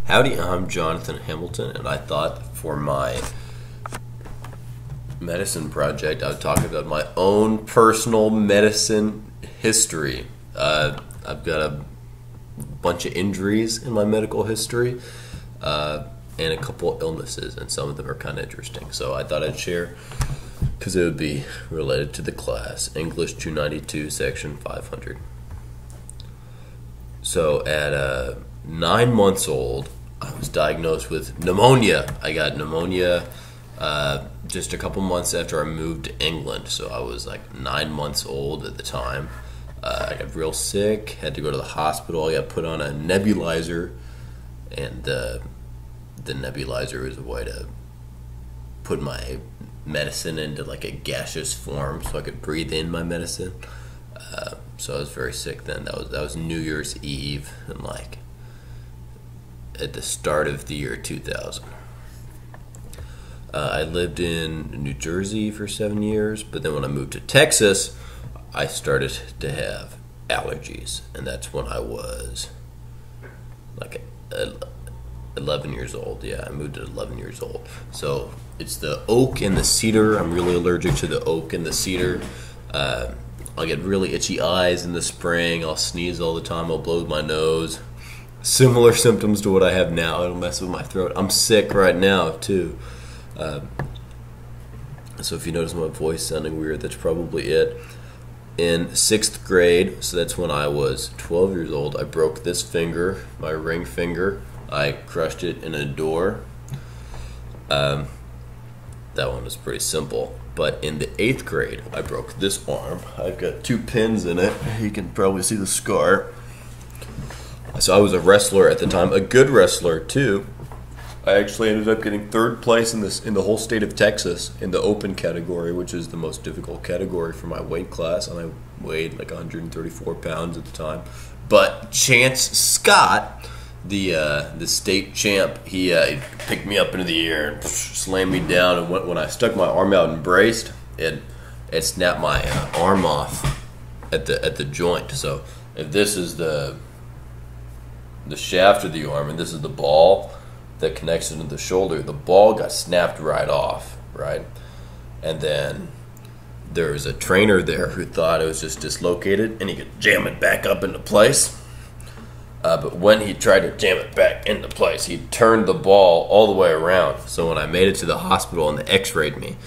Howdy, I'm Jonathan Hamilton, and I thought for my medicine project I would talk about my own personal medicine history. I've got a bunch of injuries in my medical history and a couple illnesses, and some of them are kind of interesting. So I thought I'd share because it would be related to the class, English 292, section 500. So at 9 months old, I was diagnosed with pneumonia. I got pneumonia just a couple months after I moved to England. So I was like 9 months old at the time. I got real sick, had to go to the hospital. I got put on a nebulizer, and the nebulizer was a way to put my medicine into like a gaseous form so I could breathe in my medicine. So I was very sick then. That was New Year's Eve, and like at the start of the year 2000. I lived in New Jersey for 7 years, but then when I moved to Texas, I started to have allergies, and that's when I was like 11 years old. Yeah, I moved at 11 years old. So it's the oak and the cedar. I'm really allergic to the oak and the cedar. I'll get really itchy eyes in the spring. I'll sneeze all the time. I'll blow my nose. Similar symptoms to what I have now. It'll mess with my throat. I'm sick right now, too. So if you notice my voice sounding weird, that's probably it. In 6th grade, so that's when I was 12 years old, I broke this finger, my ring finger. I crushed it in a door. That one was pretty simple. But in the 8th grade, I broke this arm. I've got 2 pins in it. You can probably see the scar. So I was a wrestler at the time, a good wrestler too. I actually ended up getting 3rd place in the whole state of Texas in the open category, which is the most difficult category for my weight class, and I weighed like 134 pounds at the time. But Chance Scott, the state champ, he picked me up into the air and slammed me down, and when I stuck my arm out and braced, it snapped my arm off at the joint. So if this is the shaft of the arm and this is the ball that connects into the shoulder, the ball got snapped right off, right? And then there was a trainer there who thought it was just dislocated and he could jam it back up into place. But when he tried to jam it back into place, he turned the ball all the way around. So when I made it to the hospital and they x-rayed me,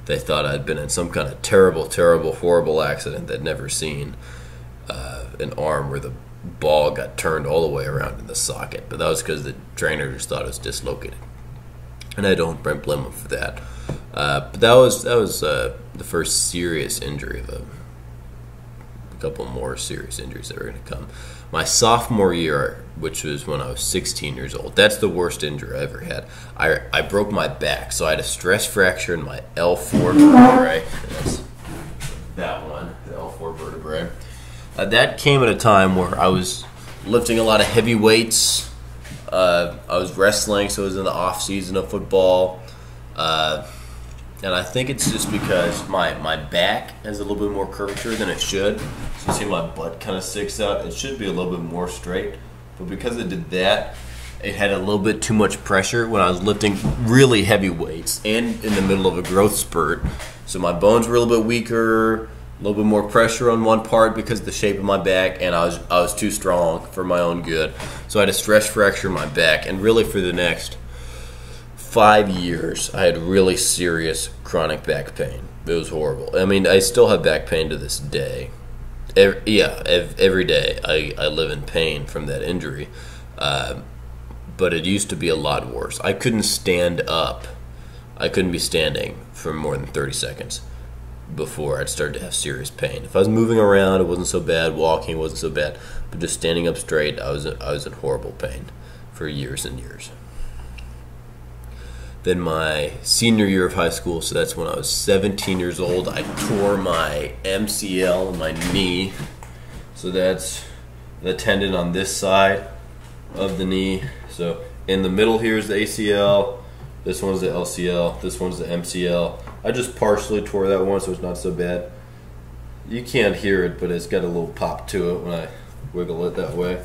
they thought I'd been in some kind of terrible, horrible accident they'd never seen. An arm where the ball got turned all the way around in the socket. But that was because the trainer just thought it was dislocated. And I don't blame him for that. But that was the first serious injury of a couple more serious injuries that were going to come. My sophomore year, which was when I was 16 years old, that's the worst injury I ever had. I broke my back, so I had a stress fracture in my L4 vertebrae. That's that one, the L4 vertebrae. That came at a time where I was lifting a lot of heavy weights. I was wrestling, so it was in the off season of football. And I think it's just because my back has a little bit more curvature than it should. So you see my butt kind of sticks out. It should be a little bit more straight. But because it did that, it had a little bit too much pressure when I was lifting really heavy weights and in the middle of a growth spurt. So my bones were a little bit weaker, a little bit more pressure on one part because of the shape of my back, and I was too strong for my own good. So I had a stress fracture in my back, and really for the next 5 years, I had really serious chronic back pain. It was horrible. I mean, I still have back pain to this day. Every day I live in pain from that injury. But it used to be a lot worse. I couldn't stand up. I couldn't be standing for more than 30 seconds before I'd start to have serious pain. If I was moving around, it wasn't so bad. Walking wasn't so bad. But just standing up straight, I was in horrible pain for years and years. Then my senior year of high school, so that's when I was 17 years old, I tore my MCL in my knee. So that's the tendon on this side of the knee. So in the middle here is the ACL. This one's the LCL. This one's the MCL. I just partially tore that one, so it's not so bad. You can't hear it, but it's got a little pop to it when I wiggle it that way.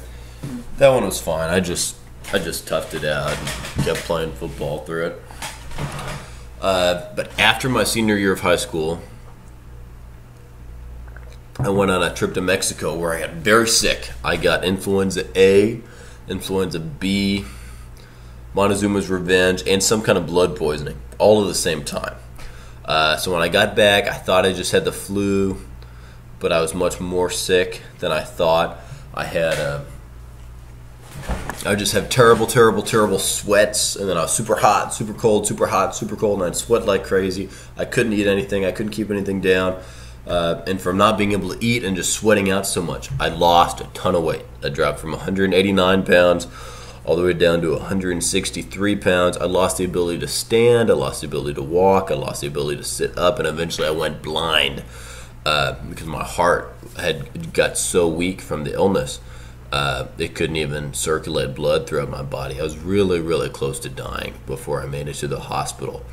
That one was fine. I just I just toughed it out and kept playing football through it. But after my senior year of high school, I went on a trip to Mexico where I got very sick. I got influenza A, influenza B, Montezuma's Revenge, and some kind of blood poisoning, all at the same time. So when I got back, I thought I just had the flu, but I was much more sick than I thought. I would just have terrible, terrible, terrible sweats, and then I was super hot, super cold, super hot, super cold, and I'd sweat like crazy. I couldn't eat anything. I couldn't keep anything down. And from not being able to eat and just sweating out so much, I lost a ton of weight. I dropped from 189 pounds all the way down to 163 pounds. I lost the ability to stand. I lost the ability to walk. I lost the ability to sit up, and eventually I went blind because my heart had got so weak from the illness. It couldn't even circulate blood throughout my body. I was really, really close to dying before I made it to the hospital.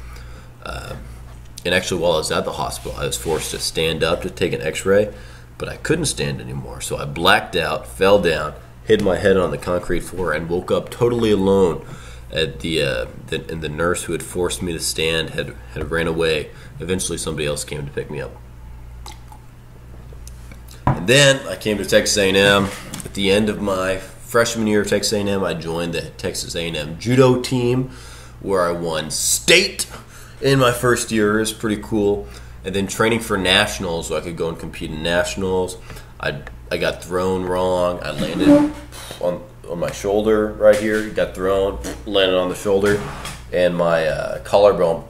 And actually, while I was at the hospital, I was forced to stand up to take an x-ray, but I couldn't stand anymore. So I blacked out, fell down, hit my head on the concrete floor, and woke up totally alone. And the nurse who had forced me to stand had ran away. Eventually, somebody else came to pick me up. And then I came to Texas A&M. At the end of my freshman year of Texas A&M, I joined the Texas A&M judo team, where I won state in my first year. It was pretty cool. And then training for nationals, so I could go and compete in nationals. I got thrown wrong. I landed on my shoulder right here. Got thrown, landed on the shoulder, and my collarbone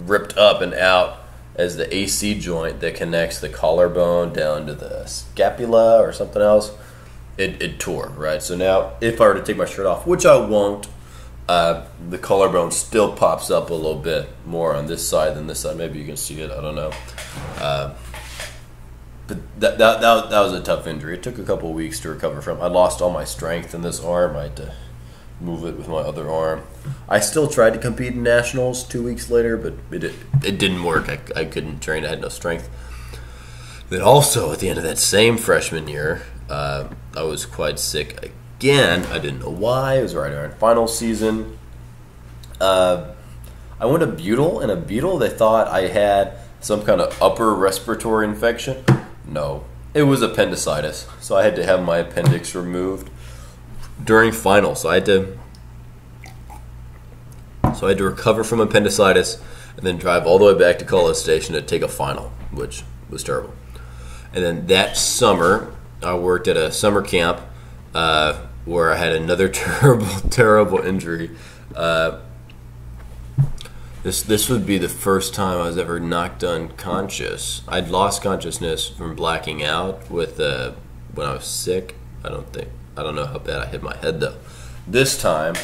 ripped up and out as the AC joint that connects the collarbone down to the scapula or something else. It tore, right? So now if I were to take my shirt off, which I won't, the collarbone still pops up a little bit more on this side than this side. Maybe you can see it. I don't know. But that was a tough injury. It took a couple of weeks to recover from. I lost all my strength in this arm. I had to move it with my other arm. I still tried to compete in nationals 2 weeks later, but it didn't work. I couldn't train. I had no strength. Then also at the end of that same freshman year, I was quite sick again. I didn't know why. It was right around final season. I went to Butyl, and at Butyl they thought I had some kind of upper respiratory infection. No, it was appendicitis. So I had to have my appendix removed during finals. So I had to recover from appendicitis and then drive all the way back to College Station to take a final, which was terrible. And then that summer, I worked at a summer camp where I had another terrible injury. This would be the first time I was ever knocked unconscious. I'd lost consciousness from blacking out with when I was sick. I don't know how bad I hit my head though. This time,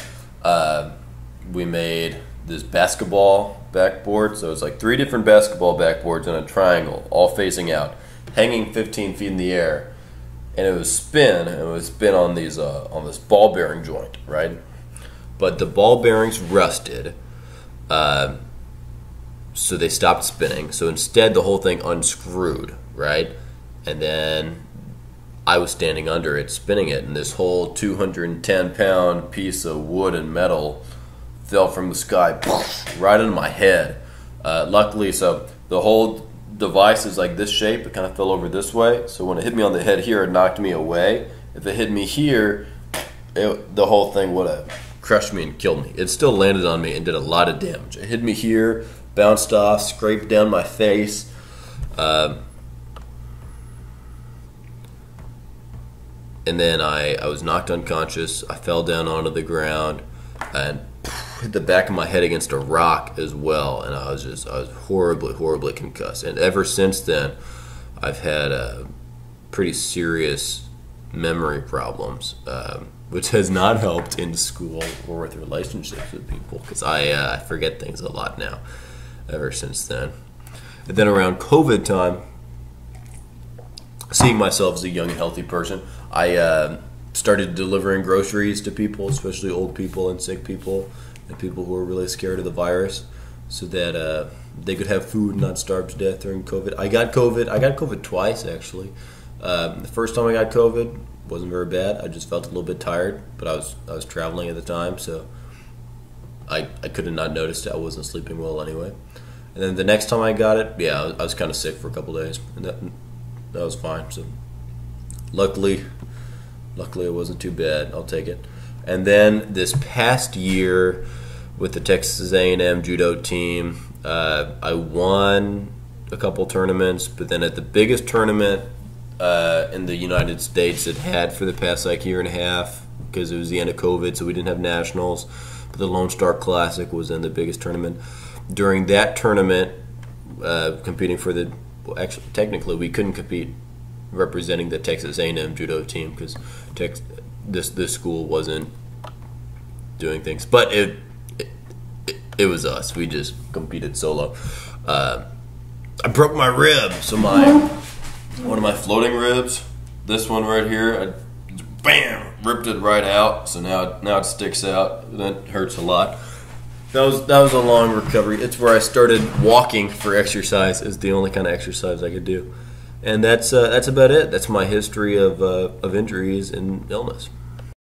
we made this basketball backboard. So it's like 3 different basketball backboards in a triangle, all facing out, hanging 15 feet in the air, and it was spin. And it was spin on these on this ball bearing joint, right? But the ball bearings rusted. So they stopped spinning. So instead, the whole thing unscrewed, right? And then I was standing under it, spinning it, and this whole 210-pound piece of wood and metal fell from the sky right into my head. Luckily, so the whole device is like this shape. It kind of fell over this way. So when it hit me on the head here, it knocked me away. If it hit me here, the whole thing would have crushed me and killed me. It still landed on me and did a lot of damage. It hit me here, bounced off, scraped down my face. And then I was knocked unconscious. I fell down onto the ground and hit the back of my head against a rock as well. And I was horribly concussed. And ever since then, I've had pretty serious memory problems, which has not helped in school or with relationships with people, because I forget things a lot now ever since then. And then around COVID time, seeing myself as a young and healthy person, I started delivering groceries to people, especially old people and sick people and people who were really scared of the virus, so that they could have food and not starve to death during COVID. I got COVID twice, actually. The first time I got COVID, wasn't very bad. I just felt a little bit tired, but I was traveling at the time, so I could have not noticed it. I wasn't sleeping well anyway. And then the next time I got it, yeah, I was kind of sick for a couple days, and that was fine. So luckily it wasn't too bad. I'll take it. And then this past year with the Texas A&M judo team, I won a couple tournaments, but then at the biggest tournament in the United States it had for the past like year and a half, because it was the end of COVID, so we didn't have nationals. But the Lone Star Classic was in the biggest tournament. During that tournament, competing for the, well, actually technically we couldn't compete representing the Texas A&M judo team because this school wasn't doing things, but it was us. We just competed solo. I broke my rib, so one of my floating ribs, this one right here, I bam, ripped it right out. So now it sticks out, and that hurts a lot. That was a long recovery. It's where I started walking for exercise. Is the only kind of exercise I could do, and that's about it. That's my history of injuries and illness.